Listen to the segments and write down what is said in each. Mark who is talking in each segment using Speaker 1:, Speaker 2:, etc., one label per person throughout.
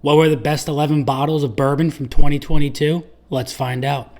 Speaker 1: What were the best 11 bottles of bourbon from 2022? Let's find out.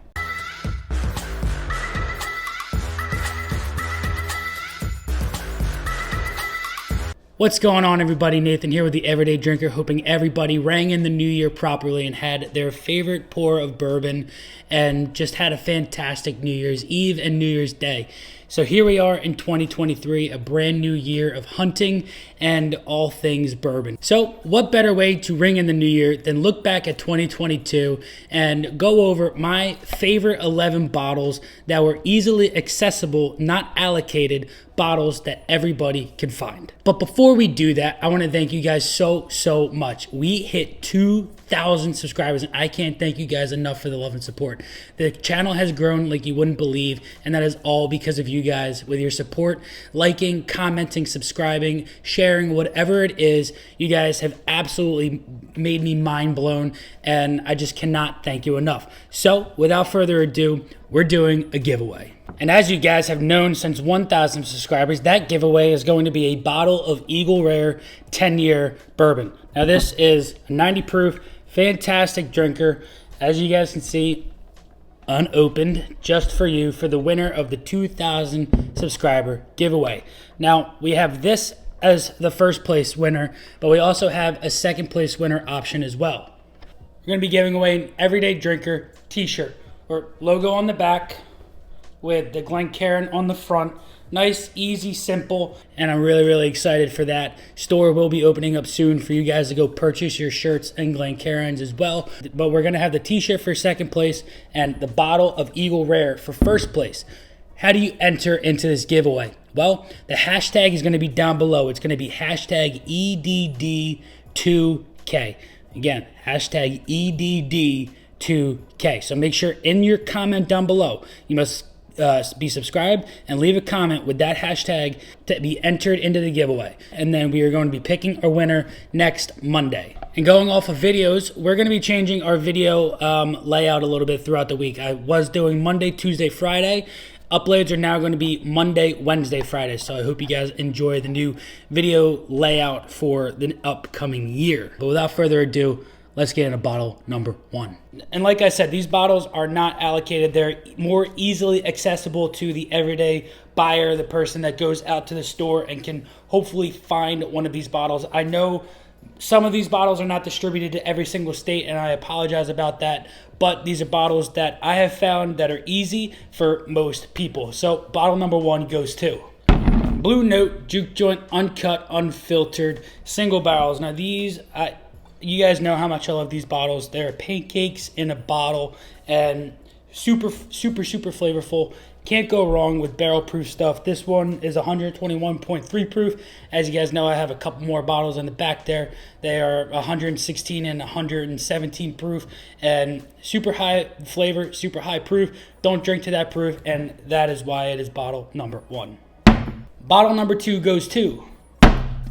Speaker 1: What's going on, everybody? Nathan here with the Everyday Drinker, hoping everybody rang in the new year properly and had their favorite pour of bourbon and just had a fantastic New Year's Eve and New Year's Day. So here we are in 2023, a brand new year of hunting and all things bourbon. So what better way to ring in the new year than look back at 2022 and go over my favorite 11 bottles that were easily accessible, not allocated, bottles that everybody can find. But before we do that, I want to thank you guys so much. We hit 2,000 subscribers, and I can't thank you guys enough for the love and support. The channel has grown like you wouldn't believe, and that is all because of you guys. With your support, liking, commenting, subscribing, sharing, whatever it is, you guys have absolutely made me mind blown, and I just cannot thank you enough. So without further ado, we're doing a giveaway. And as you guys have known since 1,000 subscribers, that giveaway is going to be a bottle of Eagle Rare 10-year bourbon. Now this is a 90 proof, fantastic drinker. As you guys can see, unopened, just for you, for the winner of the 2,000 subscriber giveaway. Now we have this as the first place winner, but we also have a second place winner option as well. We're going to be giving away an Everyday Drinker t-shirt or logo on the back with the Glencairn on the front. Nice, easy, simple, and I'm really excited for that. Store will be opening up soon for you guys to go purchase your shirts and Glencairns as well. But we're gonna have the t-shirt for second place and the bottle of Eagle Rare for first place. How do you enter into this giveaway? Well, the hashtag is gonna be down below. It's gonna be hashtag EDD2K. Again, hashtag EDD2K. So make sure in your comment down below, you must be subscribed and leave a comment with that hashtag to be entered into the giveaway. And then we are going to be picking our winner next Monday. And going off of videos, we're going to be changing our video layout a little bit throughout the week. I was doing Monday, Tuesday, Friday. Uploads are now going to be Monday, Wednesday, Friday. So I hope you guys enjoy the new video layout for the upcoming year. But without further ado, let's get into bottle number one. And like I said, these bottles are not allocated. They're more easily accessible to the everyday buyer, the person that goes out to the store and can hopefully find one of these bottles. I know some of these bottles are not distributed to every single state, and I apologize about that. But these are bottles that I have found that are easy for most people. So bottle number one goes to Blue Note Juke Joint Uncut Unfiltered Single Barrels. Now these, you guys know how much I love these bottles. They're pancakes in a bottle and super flavorful. Can't go wrong with barrel proof stuff. This one is 121.3 proof. As you guys know, I have a couple more bottles in the back there. They are 116 and 117 proof and super high flavor, super high proof. Don't drink to that proof, and that is why it is bottle number one. Bottle number two goes to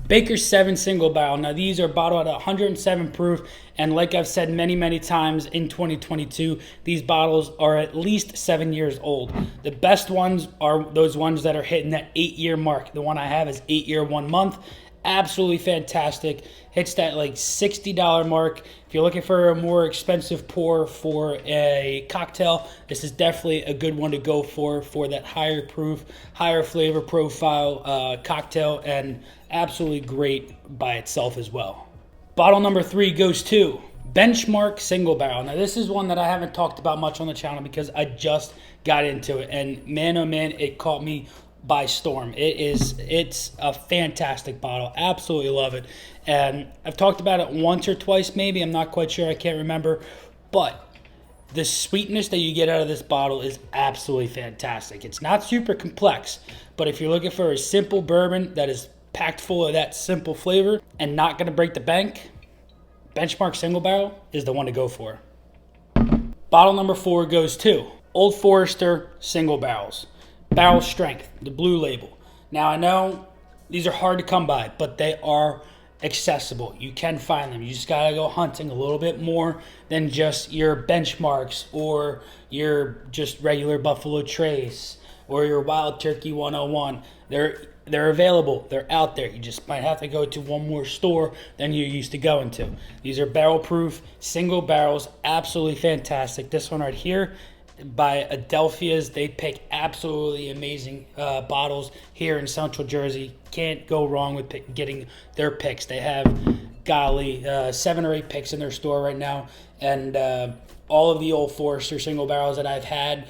Speaker 1: Baker's 7 Single Barrel. Now these are bottled at 107 proof, and like I've said many times in 2022, these bottles are at least 7 years old. The best ones are those ones that are hitting that 8-year mark. The one I have is 8 year 1 month. Absolutely fantastic. Hits that like $60 mark. If you're looking for a more expensive pour for a cocktail, this is definitely a good one to go for that higher proof, higher flavor profile cocktail, and absolutely great by itself as well. Bottle number three goes to Benchmark Single Barrel. Now this is one that I haven't talked about much on the channel because I just got into it, and man oh man, it caught me by storm. It's a fantastic bottle. Absolutely love it. And I've talked about it once or twice maybe. I'm not quite sure. I can't remember. But the sweetness that you get out of this bottle is absolutely fantastic. It's not super complex, but if you're looking for a simple bourbon that is packed full of that simple flavor and not going to break the bank, Benchmark Single Barrel is the one to go for. Bottle number four goes to Old Forester Single Barrels. Barrel Strength, the blue label. Now I know these are hard to come by, but they are accessible. You can find them. You just gotta go hunting a little bit more than just your Benchmarks or your just regular Buffalo Trace or your Wild Turkey 101. They're They're available. They're out there. You just might have to go to one more store than you're used to going to. These are barrel proof, single barrels, absolutely fantastic. This one right here by Adelphia's. They pick absolutely amazing bottles here in Central Jersey. Can't go wrong with getting their picks. They have, golly, 7 or 8 picks in their store right now. And all of the Old Forester single barrels that I've had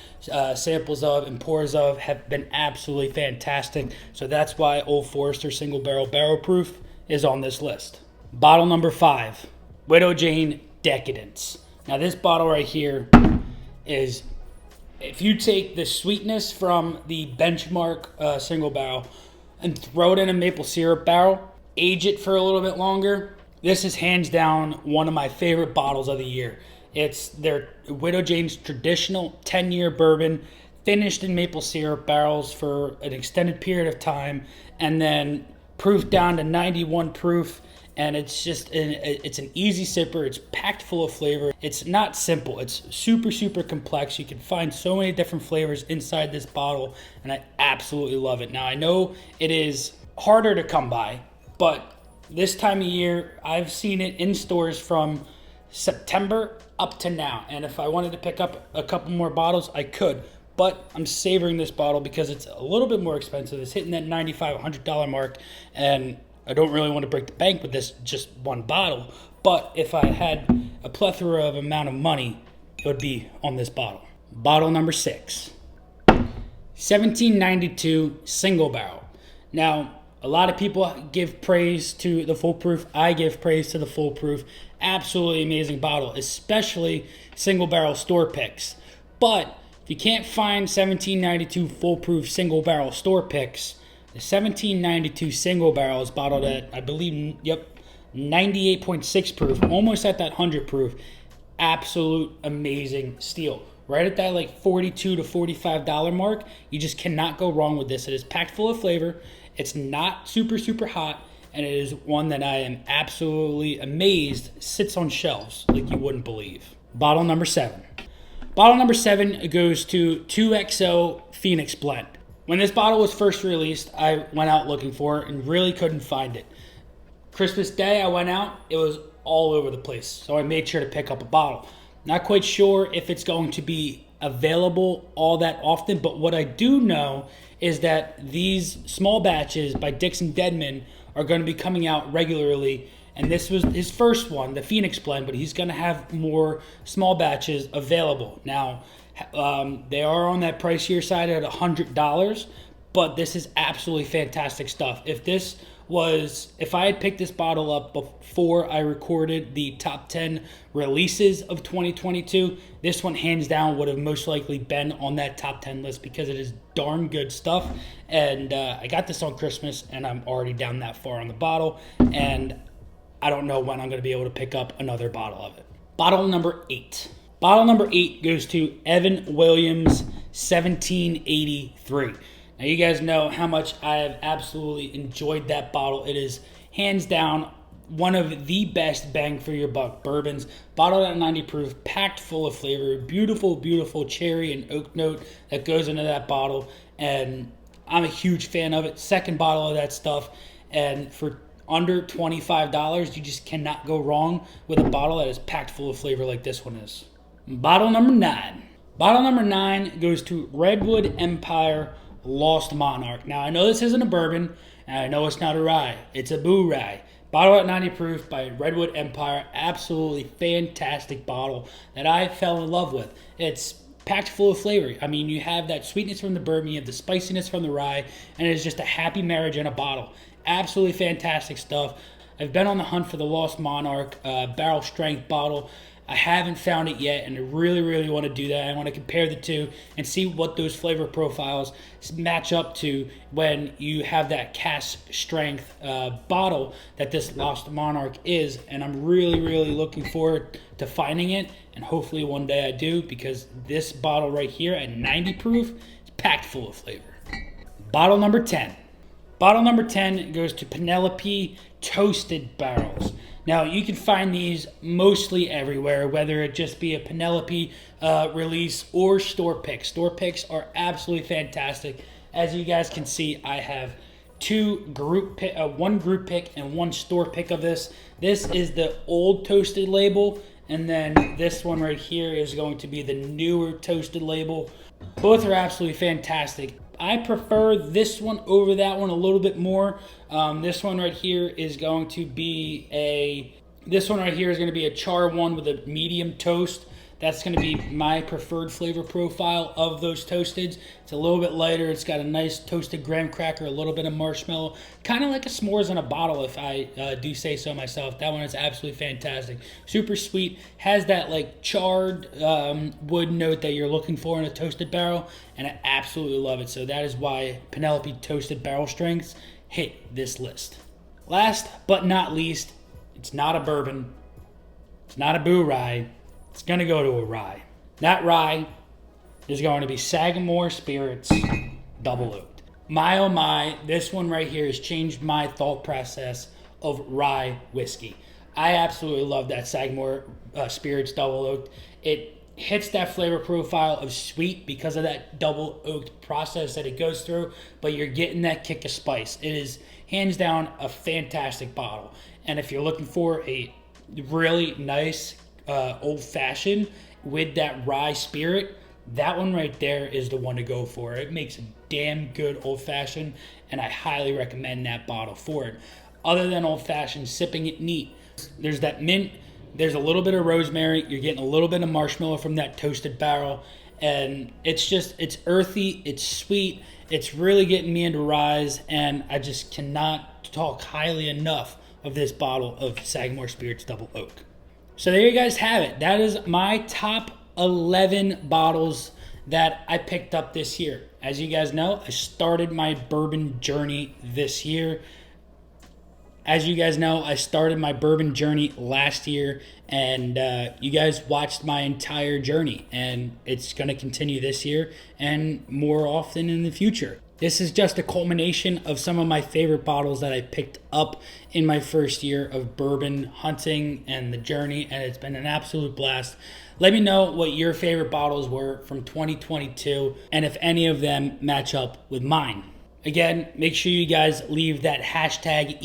Speaker 1: samples of and pours of have been absolutely fantastic. So that's why Old Forester single barrel proof is on this list. Bottle number 5, Widow Jane Decadence. Now this bottle right here is, if you take the sweetness from the Benchmark single barrel and throw it in a maple syrup barrel, age it for a little bit longer, this is hands down one of my favorite bottles of the year. It's their Widow Jane's traditional 10-year bourbon, finished in maple syrup barrels for an extended period of time, and then proofed down to 91 proof. And it's just it's an easy sipper. It's packed full of flavor. It's not simple. It's super, super complex. You can find so many different flavors inside this bottle, and I absolutely love it. Now, I know it is harder to come by, but this time of year, I've seen it in stores from September up to now. And if I wanted to pick up a couple more bottles, I could. But I'm savoring this bottle because it's a little bit more expensive. It's hitting that $95, $100 mark, and I don't really want to break the bank with this just one bottle. But if I had a plethora of amount of money, it would be on this bottle. Bottle number 6, 1792 single barrel. Now, a lot of people give praise to the full proof. I give praise to the full proof. Absolutely amazing bottle, especially single barrel store picks. But if you can't find 1792 full proof single barrel store picks, the 1792 single barrel is bottled at, I believe, 98.6 proof, almost at that 100 proof. Absolute amazing steal. Right at that like $42 to $45 mark, you just cannot go wrong with this. It is packed full of flavor. It's not super, super hot, and it is one that I am absolutely amazed sits on shelves like you wouldn't believe. Bottle number 7. Bottle number 7 goes to 2XO Phoenix Blend. When this bottle was first released, I went out looking for it and really couldn't find it. Christmas Day, I went out. It was all over the place, so I made sure to pick up a bottle. Not quite sure if it's going to be available all that often, but what I do know is that these small batches by Dixon Deadman are going to be coming out regularly, and this was his first one, the Phoenix Blend, but he's going to have more small batches available. Now, they are on that pricier side at $100, but this is absolutely fantastic stuff. If I had picked this bottle up before I recorded the top 10 releases of 2022, this one hands down would have most likely been on that top 10 list because it is darn good stuff. And I got this on Christmas, and I'm already down that far on the bottle, and I don't know when I'm going to be able to pick up another bottle of it. Bottle number 8. Bottle number 8 goes to Evan Williams 1783. Now, you guys know how much I have absolutely enjoyed that bottle. It is hands down one of the best bang for your buck bourbons. Bottled at 90 proof, packed full of flavor, beautiful, beautiful cherry and oak note that goes into that bottle. And I'm a huge fan of it. Second bottle of that stuff. And for under $25, you just cannot go wrong with a bottle that is packed full of flavor like this one is. Bottle number 9. Bottle number 9 goes to Redwood Empire Lost Monarch. Now, I know this isn't a bourbon, and I know it's not a rye. It's a boo rye. Bottle at 90 proof by Redwood Empire. Absolutely fantastic bottle that I fell in love with. It's packed full of flavor. I mean, you have that sweetness from the bourbon, you have the spiciness from the rye, and it's just a happy marriage in a bottle. Absolutely fantastic stuff. I've been on the hunt for the Lost Monarch barrel strength bottle. I haven't found it yet, and I really, really want to do that. I want to compare the two and see what those flavor profiles match up to when you have that cask strength bottle that this Lost Monarch is. And I'm really, really looking forward to finding it, and hopefully one day I do, because this bottle right here at 90 proof is packed full of flavor. Bottle number 10. Bottle number 10 goes to Penelope Toasted Barrels. Now, you can find these mostly everywhere, whether it just be a Penelope release or store picks. Store picks are absolutely fantastic. As you guys can see, I have one group pick and one store pick of this. This is the old toasted label, and then this one right here is going to be the newer toasted label. Both are absolutely fantastic. I prefer this one over that one a little bit more. This one right here is going to be a char one with a medium toast. That's going to be my preferred flavor profile of those toasteds. It's a little bit lighter. It's got a nice toasted graham cracker, a little bit of marshmallow, kind of like a s'mores in a bottle, if I do say so myself. That one is absolutely fantastic. Super sweet. Has that like charred wood note that you're looking for in a toasted barrel, and I absolutely love it. So that is why Penelope Toasted Barrel Strengths hit this list. Last but not least, it's not a bourbon. It's not a boo rye. It's going to go to a rye. That rye is going to be Sagamore Spirits Double Oaked. My oh my, this one right here has changed my thought process of rye whiskey. I absolutely love that Sagamore Spirits Double Oaked. It hits that flavor profile of sweet because of that double oaked process that it goes through, but you're getting that kick of spice. It is hands down a fantastic bottle. And if you're looking for a really nice old-fashioned with that rye spirit, that one right there is the one to go for. It makes a damn good old-fashioned, and I highly recommend that bottle for it. Other than old-fashioned, sipping it neat. There's that mint, there's a little bit of rosemary, you're getting a little bit of marshmallow from that toasted barrel, and it's earthy, it's sweet, it's really getting me into ryes, and I just cannot talk highly enough of this bottle of Sagamore Spirits Double Oak. So there you guys have it. That is my top 11 bottles that I picked up this year. As you guys know, I started my bourbon journey this year. As you guys know, I started my bourbon journey last year, and you guys watched my entire journey, and it's going to continue this year and more often in the future. This is just a culmination of some of my favorite bottles that I picked up in my first year of bourbon hunting and the journey, and it's been an absolute blast. Let me know what your favorite bottles were from 2022 and if any of them match up with mine. Again, make sure you guys leave that hashtag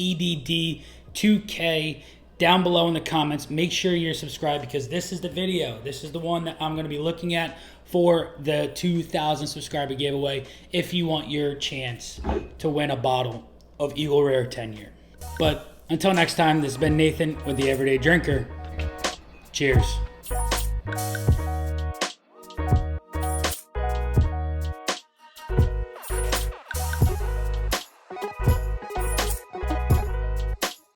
Speaker 1: EDD2K down below in the comments. Make sure you're subscribed because this is the video. This is the one that I'm going to be looking at for the 2,000 subscriber giveaway if you want your chance to win a bottle of Eagle Rare 10 year. But until next time, this has been Nathan with The Everyday Drinker. Cheers.